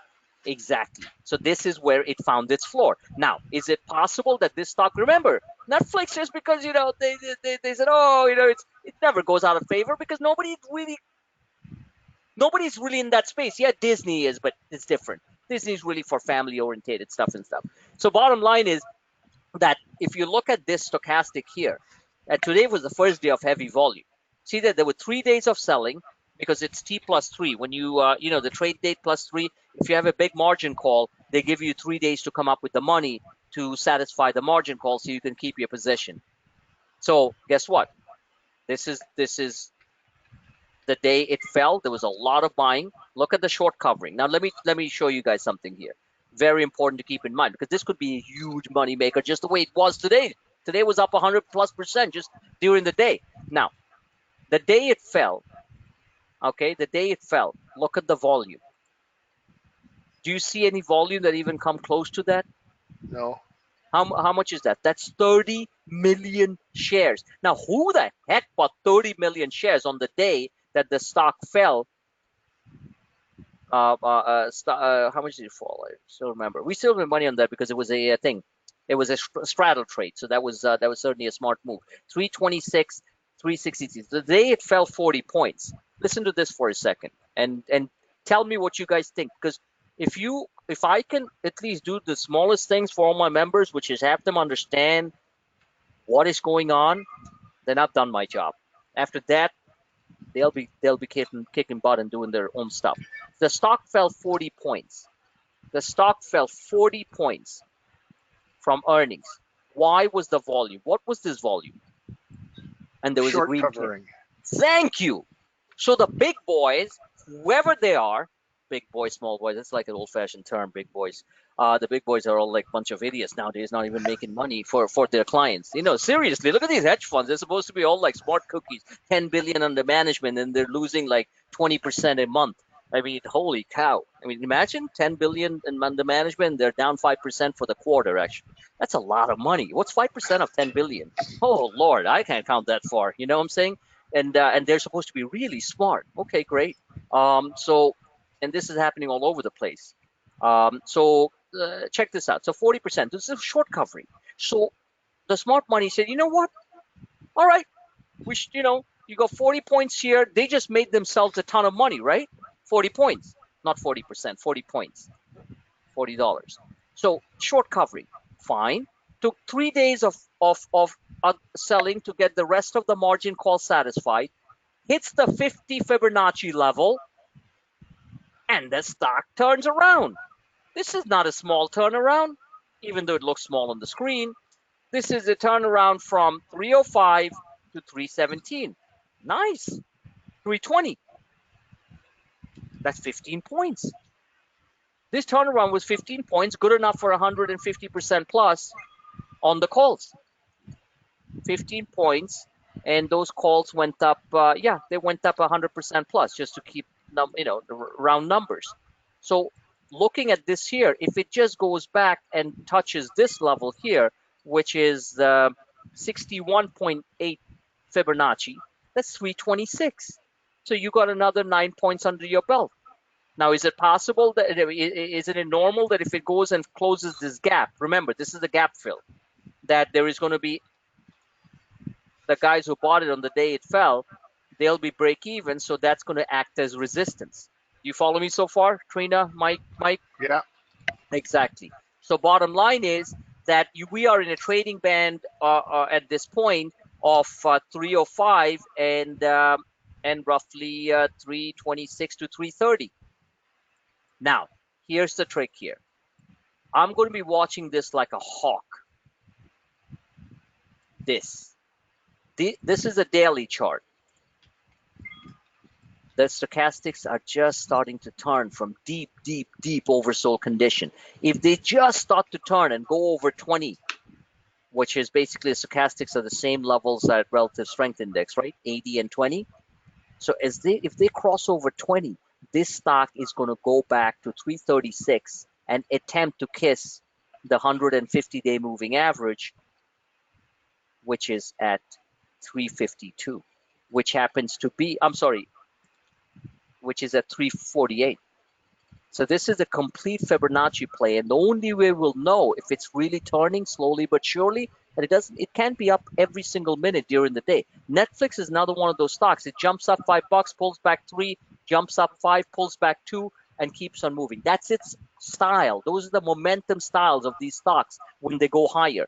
Exactly. So this is where it found its floor. Now, is it possible that this stock, remember, Netflix, just because, they said, it never goes out of favor because nobody's really in that space. Yeah, Disney is, but it's different. Disney's really for family-oriented stuff. So bottom line is that if you look at this stochastic here, today was the first day of heavy volume. See that there were 3 days of selling because it's T plus 3. When you, the trade date plus 3, if you have a big margin call, they give you 3 days to come up with the money to satisfy the margin call so you can keep your position. So guess what? This is the day it fell. There was a lot of buying. Look at the short covering. Now let me show you guys something here. Very important to keep in mind because this could be a huge money maker just the way it was today. Today was up 100+% just during the day. Now, the day it fell, look at the volume. Do you see any volume that even come close to that? No. How much is that? That's 30 million shares. Now, who the heck bought 30 million shares on the day that the stock fell? How much did it fall? I still remember. We still have money on that because it was a thing. It was a straddle trade, so that was certainly a smart move. 326, 366. The day it fell 40 points. Listen to this for a second, and tell me what you guys think. Because if I can at least do the smallest things for all my members, which is have them understand what is going on, then I've done my job. After that, they'll be kicking butt and doing their own stuff. The stock fell 40 points. The stock fell 40 points from earnings. Why was the volume? What was this volume? And there was a Short green candle. covering. Thank you. So the big boys, whoever they are, big boys, small boys, that's like an old-fashioned term, big boys. The big boys are all like a bunch of idiots nowadays, not even making money for their clients. You know, seriously, look at these hedge funds. They're supposed to be all like smart cookies, 10 billion under management, and they're losing like 20% a month. I mean, holy cow. I mean, imagine 10 billion in under management, they're down 5% for the quarter, actually. That's a lot of money. What's 5% of 10 billion? Oh, Lord, I can't count that far. You know what I'm saying? And they're supposed to be really smart. Okay, great. And this is happening all over the place. Check this out. So 40%. This is short covering. So the smart money said, you know what? All right, you got 40 points here. They just made themselves a ton of money, right? 40 points, not 40%. 40 points, $40. So short covering, fine. Took 3 days of selling to get the rest of the margin call satisfied. Hits the 50 Fibonacci level, and the stock turns around. This is not a small turnaround, even though it looks small on the screen. This is a turnaround from 305 to 317. Nice. 320. That's 15 points. This turnaround was 15 points, good enough for 150% plus on the calls. 15 points, and those calls went up. They went up 100% plus, just to keep the round numbers. So looking at this here, if it just goes back and touches this level here, which is 61.8 Fibonacci, that's 326. So you got another 9 points under your belt. Now, is it possible that is it normal that if it goes and closes this gap? Remember, this is a gap fill. That there is going to be the guys who bought it on the day it fell, they'll be break even, so that's going to act as resistance. You follow me so far, Trina, Mike? Yeah. Exactly. So bottom line is that we are in a trading band at this point of 305 and roughly 326 to 330. Now, here's the trick here. I'm going to be watching this like a hawk. This is a daily chart. The stochastics are just starting to turn from deep oversold condition. If they just start to turn and go over 20, which is basically the stochastics are the same levels at relative strength index, right? 80 and 20. So if they cross over 20, this stock is going to go back to 336 and attempt to kiss the 150-day moving average, which is at 352, which happens to be, which is at 348. So this is a complete Fibonacci play, and the only way we'll know if it's really turning slowly but surely, and it can't be up every single minute during the day. Netflix is another one of those stocks. It jumps up $5, pulls back 3, jumps up 5, pulls back 2, and keeps on moving. That's its style. Those are the momentum styles of these stocks when they go higher.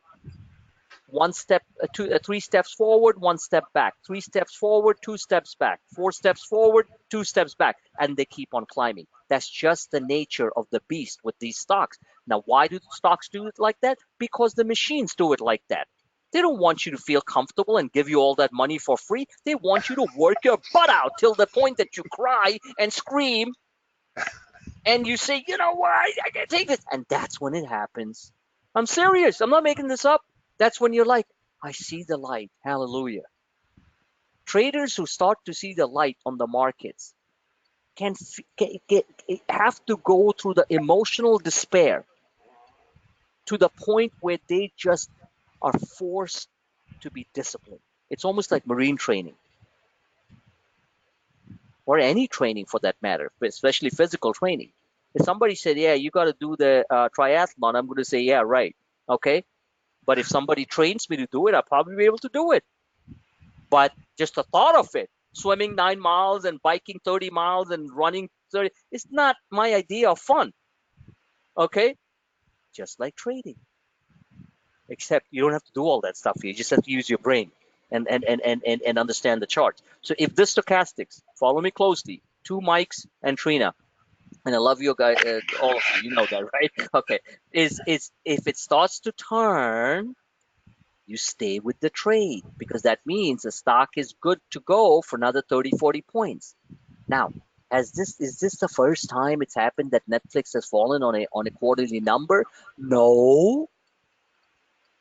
3 steps forward, 1 step back, 3 steps forward, 2 steps back, 4 steps forward, 2 steps back, and they keep on climbing. That's just the nature of the beast with these stocks. Now, why do stocks do it like that? Because the machines do it like that. They don't want you to feel comfortable and give you all that money for free. They want you to work your butt out till the point that you cry and scream and you say, you know what, I can't take this. And that's when it happens. I'm serious. I'm not making this up. That's when you're like, I see the light. Hallelujah. Traders who start to see the light on the markets have to go through the emotional despair to the point where they just are forced to be disciplined. It's almost like Marine training or any training for that matter, but especially physical training. If somebody said, yeah, you got to do the triathlon, I'm going to say, yeah, right. Okay. But if somebody trains me to do it, I'll probably be able to do it. But just the thought of it, swimming 9 miles and biking 30 miles and running 30, it's not my idea of fun. Okay? Just like trading. Except you don't have to do all that stuff. You just have to use your brain and understand the charts. So if this stochastics, follow me closely, 2 Mikes and Trina, and I love you guys, all of you. You know that, right? Okay. Is if it starts to turn, you stay with the trade because that means the stock is good to go for another 30, 40 points. Now, is this the first time it's happened that Netflix has fallen on a quarterly number? No,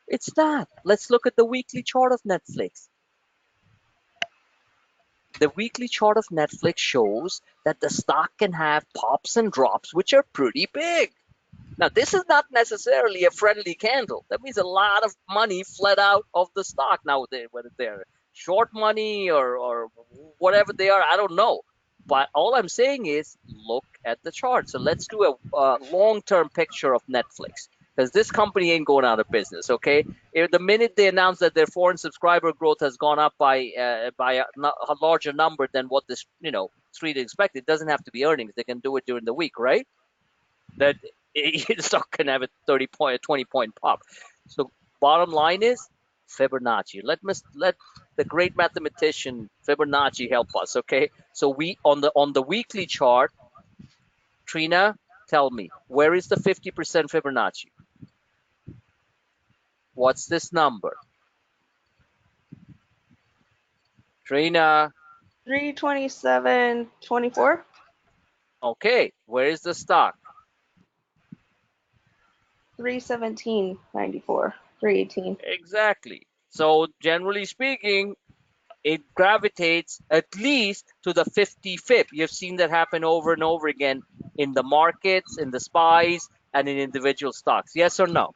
it's not. Let's look at the weekly chart of Netflix. The weekly chart of Netflix shows that the stock can have pops and drops, which are pretty big. Now, this is not necessarily a friendly candle. That means a lot of money fled out of the stock. Now, whether they're short money or whatever they are, I don't know. But all I'm saying is look at the chart. So let's do a long-term picture of Netflix because this company ain't going out of business, okay? The minute they announce that their foreign subscriber growth has gone up by a larger number than what this, street expected, it doesn't have to be earnings. They can do it during the week, right? That the stock can have a 20-point pop. So bottom line is Fibonacci. Let the great mathematician Fibonacci help us, okay? So we on the weekly chart, Trina, tell me, where is the 50% Fibonacci? What's this number? Trina. 327.24. Okay, where is the stock? 317.94. 318. Exactly. So generally speaking, it gravitates at least to the 50 fib. You've seen that happen over and over again in the markets, in the SPYs, and in individual stocks. Yes or no?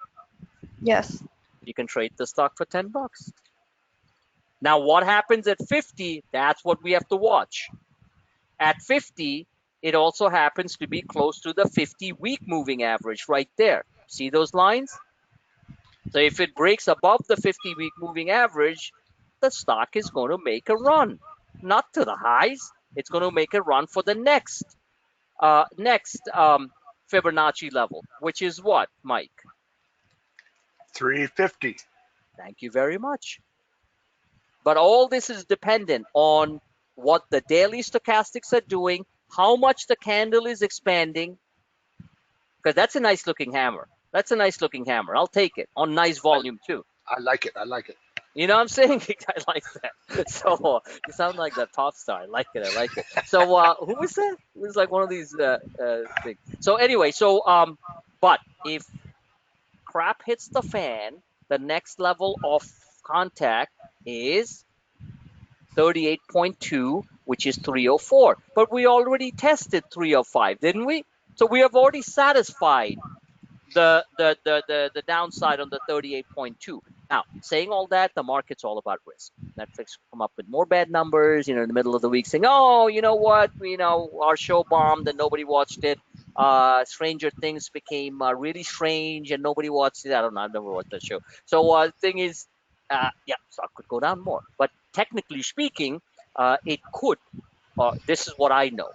Yes. You can trade the stock for 10 bucks. Now, what happens at 50? That's what we have to watch. At 50, it also happens to be close to the 50-week moving average right there. See those lines? So if it breaks above the 50-week moving average, the stock is going to make a run, not to the highs. It's going to make a run for the next Fibonacci level, which is what, Mike? 350. Thank you very much. But all this is dependent on what the daily stochastics are doing, how much the candle is expanding, because that's a nice looking hammer. That's a nice looking hammer. I'll take it on nice volume too. I like it. I like it. You know what I'm saying? I like that. So you sound like that pop star. I like it. I like it. So who was that? It was like one of these things. So anyway, but if crap hits the fan, the next level of contact is 38.2, which is 304. But we already tested 305, didn't we? So we have already satisfied the downside on the 38.2. Now, saying all that, the market's all about risk. Netflix come up with more bad numbers, in the middle of the week saying, oh, you know what, our show bombed and nobody watched it. Stranger Things became really strange and nobody watched it. I don't know, I've never watched that show. So the thing is, stock could go down more. But technically speaking, it could. This is what I know.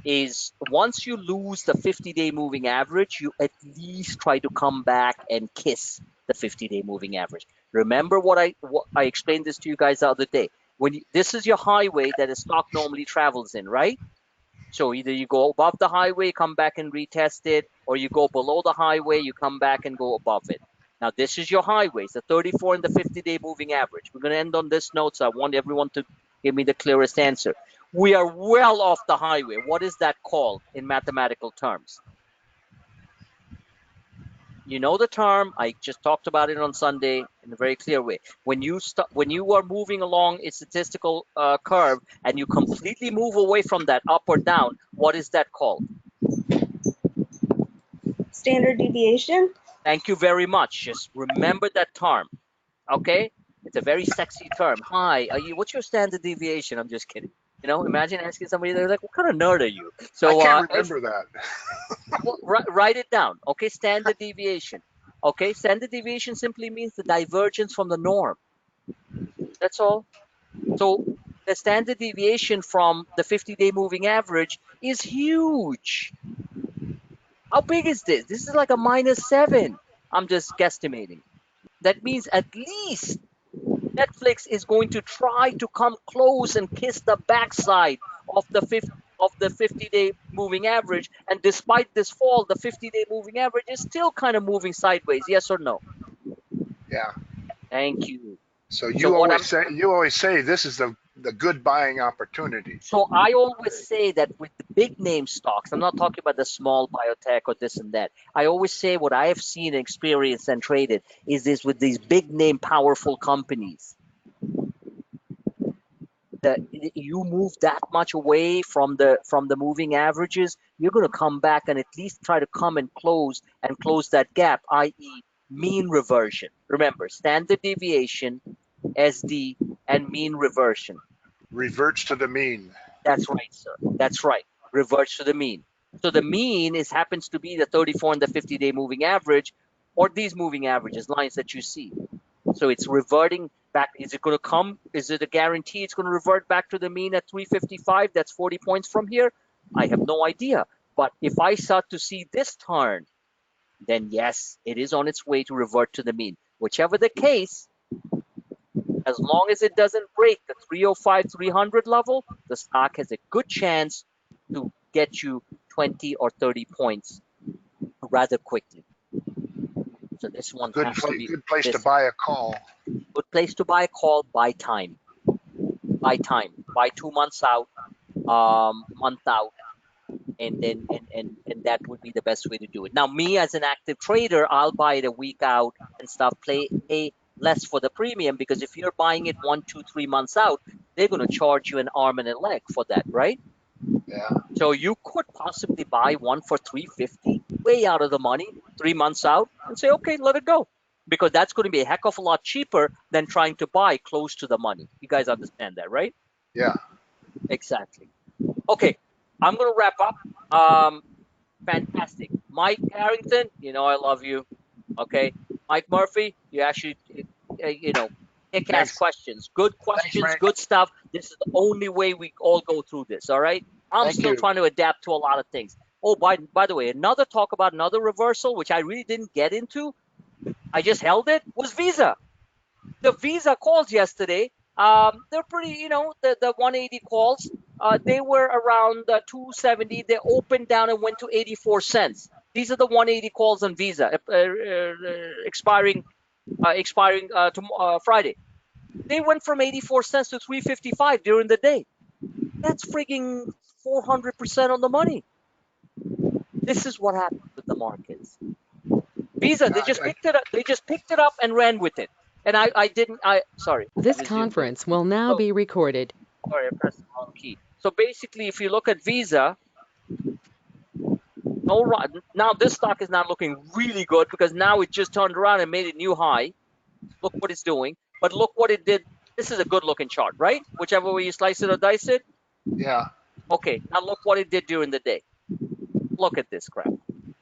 Is once you lose the 50-day moving average, you at least try to come back and kiss the 50-day moving average. Remember what I explained this to you guys the other day. This is your highway that a stock normally travels in, right? So either you go above the highway, come back and retest it, or you go below the highway, you come back and go above it. Now, this is your highways, the 34 and the 50-day moving average. We're going to end on this note, so I want everyone to give me the clearest answer. We are well off the highway. What is that called in mathematical terms? You know the term. I just talked about it on Sunday in a very clear way. When you are moving along a statistical curve and you completely move away from that up or down, what is that called? Standard deviation. Thank you very much. Just remember that term. Okay? It's a very sexy term. Hi, what's your standard deviation? I'm just kidding. Imagine asking somebody, they're like, what kind of nerd are you? So I can't remember that. well, write it down. Okay, standard deviation. Okay, standard deviation simply means the divergence from the norm. That's all. So the standard deviation from the 50-day moving average is huge. How big is this? This is like a -7. I'm just guesstimating. That means at least Netflix is going to try to come close and kiss the backside of the of the 50-day moving average. And despite this fall, the 50-day moving average is still kind of moving sideways. Yes or no? Yeah. Thank you. So So what I'm you always say this is the good buying opportunity. So I always say that with the big name stocks, I'm not talking about the small biotech or this and that. I always say what I have seen, experienced, and traded is this with these big name, powerful companies. That you move that much away from the moving averages, you're going to come back and at least try to come and close that gap, i.e., mean reversion. Remember, standard deviation, SD, and mean reversion. Reverts to the mean. That's right, sir. That's right. Reverts to the mean. So the mean happens to be the 34 and the 50-day moving average, or these moving averages, lines that you see. So it's reverting back. Is it going to come? Is it a guarantee it's going to revert back to the mean at 355? That's 40 points from here. I have no idea. But if I start to see this turn, then yes, it is on its way to revert to the mean. Whichever the case, as long as it doesn't break the 305, 300 level, the stock has a good chance to get you 20 or 30 points rather quickly. So this one has to be good place to this buy a call. good place to buy a call. Buy time. Buy time. Buy 2 months out, month out, and then and that would be the best way to do it. Now, me as an active trader, I'll buy it a week out and stuff. Pay less for the premium, because if you're buying it 1, 2, 3 months out, they're going to charge you an arm and a leg for that, right? Yeah. So you could possibly buy one for 350, way out of the money, 3 months out, and say, okay, let it go, because that's going to be a heck of a lot cheaper than trying to buy close to the money. You guys understand that, right? Yeah. Exactly. Okay, I'm going to wrap up. Fantastic. Mike Harrington, I love you. Okay. Mike Murphy, you actually, kick-ass Thanks. questions. Good Thanks, questions, Frank. good stuff. This is the only way we all go through this, all right? I'm Thank still you. trying to adapt to a lot of things. Oh, by the way, another talk about another reversal, which I really didn't get into, I just held it, was Visa. The Visa calls yesterday, they're pretty, the 180 calls, they were around 270. They opened down and went to 84 cents. These are the 180 calls on Visa, expiring Friday. They went from 84 cents to 355 during the day. That's frigging 400% on the money. This is what happens with the markets. Visa, they just picked it up. They just picked it up and ran with it. And sorry. This I resumed it. conference will now So- be recorded. Sorry, I pressed the wrong key. So basically, if you look at Visa, now this stock is not looking really good, because now it just turned around and made a new high. Look what it's doing. But look what it did. This is a good looking chart, right? Whichever way you slice it or dice it. Yeah. Okay, now look what it did during the day. Look at this crap.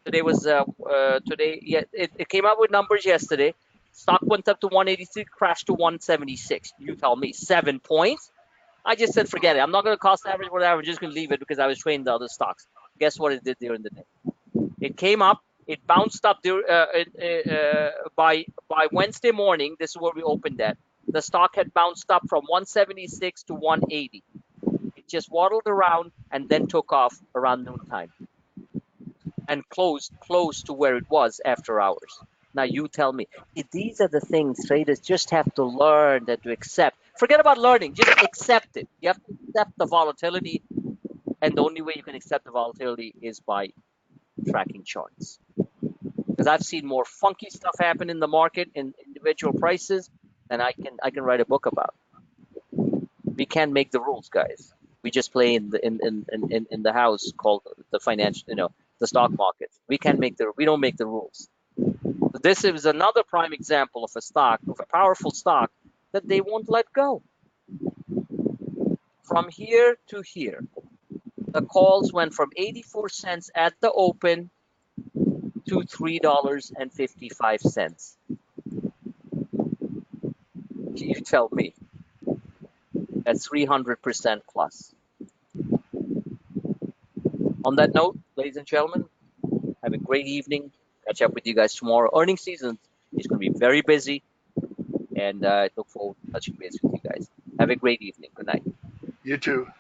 Today was it came out with numbers yesterday. Stock went up to 183, crashed to 176. You tell me, 7 points. I just said forget it. I'm not going to cost average whatever. I'm just going to leave it, because I was trading the other stocks. Guess what it did during the day? It came up. It bounced up by Wednesday morning. This is where we opened at. The stock had bounced up from 176 to 180. It just waddled around and then took off around noontime and closed close to where it was after hours. Now you tell me, these are the things traders just have to learn, that to accept. Forget about learning, just accept it. You have to accept the volatility, and the only way you can accept the volatility is by tracking charts. Because I've seen more funky stuff happen in the market in individual prices than I can write a book about. We can't make the rules, guys. We just play in the house called the financial, the stock market. We don't make the rules. So this is another prime example of a powerful stock that they won't let go. From here to here, the calls went from 84 cents at the open to $3.55. You tell me. That's 300% plus. On that note, ladies and gentlemen, have a great evening. Catch up with you guys tomorrow. Earnings season is going to be very busy, and I look forward to touching base with you guys. Have a great evening. Good night. You too.